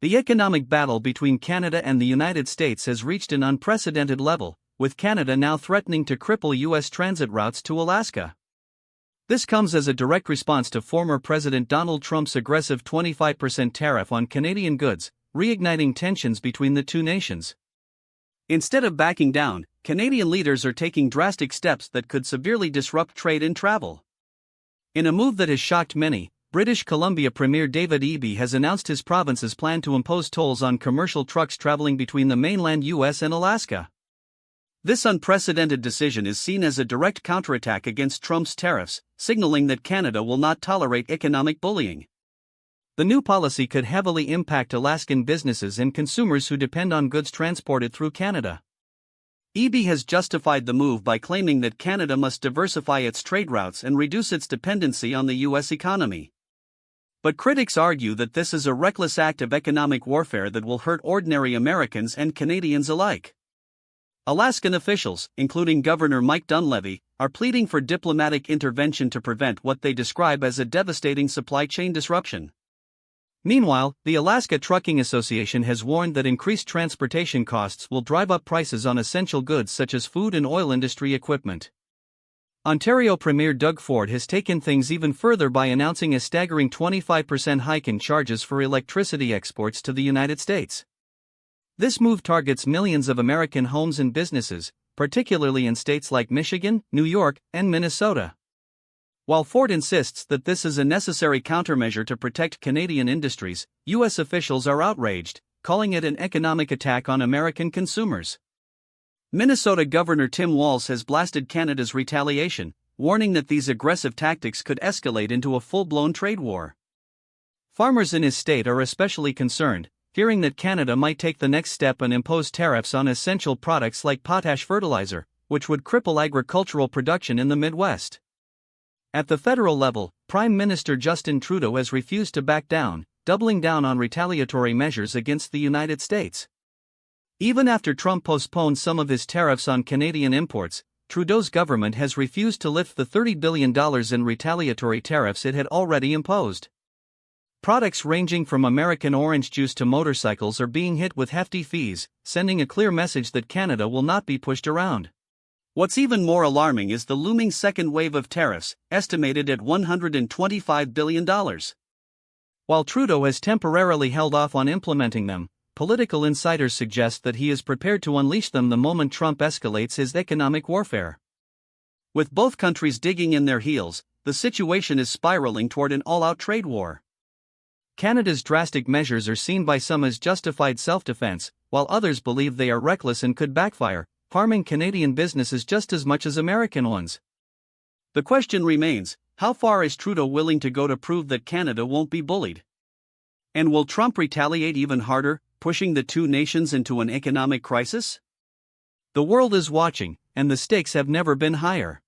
The economic battle between Canada and the United States has reached an unprecedented level, with Canada now threatening to cripple U.S. transit routes to Alaska. This comes as a direct response to former President Donald Trump's aggressive 25% tariff on Canadian goods, reigniting tensions between the two nations. Instead of backing down, Canadian leaders are taking drastic steps that could severely disrupt trade and travel. In a move that has shocked many, British Columbia Premier David Eby has announced his province's plan to impose tolls on commercial trucks traveling between the mainland U.S. and Alaska. This unprecedented decision is seen as a direct counterattack against Trump's tariffs, signaling that Canada will not tolerate economic bullying. The new policy could heavily impact Alaskan businesses and consumers who depend on goods transported through Canada. Eby has justified the move by claiming that Canada must diversify its trade routes and reduce its dependency on the U.S. economy. But critics argue that this is a reckless act of economic warfare that will hurt ordinary Americans and Canadians alike. Alaskan officials, including Governor Mike Dunleavy, are pleading for diplomatic intervention to prevent what they describe as a devastating supply chain disruption. Meanwhile, the Alaska Trucking Association has warned that increased transportation costs will drive up prices on essential goods such as food and oil industry equipment. Ontario Premier Doug Ford has taken things even further by announcing a staggering 25% hike in charges for electricity exports to the United States. This move targets millions of American homes and businesses, particularly in states like Michigan, New York, and Minnesota. While Ford insists that this is a necessary countermeasure to protect Canadian industries, U.S. officials are outraged, calling it an economic attack on American consumers. Minnesota Governor Tim Walz has blasted Canada's retaliation, warning that these aggressive tactics could escalate into a full-blown trade war. Farmers in his state are especially concerned, fearing that Canada might take the next step and impose tariffs on essential products like potash fertilizer, which would cripple agricultural production in the Midwest. At the federal level, Prime Minister Justin Trudeau has refused to back down, doubling down on retaliatory measures against the United States. Even after Trump postponed some of his tariffs on Canadian imports, Trudeau's government has refused to lift the $30 billion in retaliatory tariffs it had already imposed. Products ranging from American orange juice to motorcycles are being hit with hefty fees, sending a clear message that Canada will not be pushed around. What's even more alarming is the looming second wave of tariffs, estimated at $125 billion. While Trudeau has temporarily held off on implementing them, political insiders suggest that he is prepared to unleash them the moment Trump escalates his economic warfare. With both countries digging in their heels, the situation is spiraling toward an all-out trade war. Canada's drastic measures are seen by some as justified self-defense, while others believe they are reckless and could backfire, harming Canadian businesses just as much as American ones. The question remains, how far is Trudeau willing to go to prove that Canada won't be bullied? And will Trump retaliate even harder, pushing the two nations into an economic crisis? The world is watching, and the stakes have never been higher.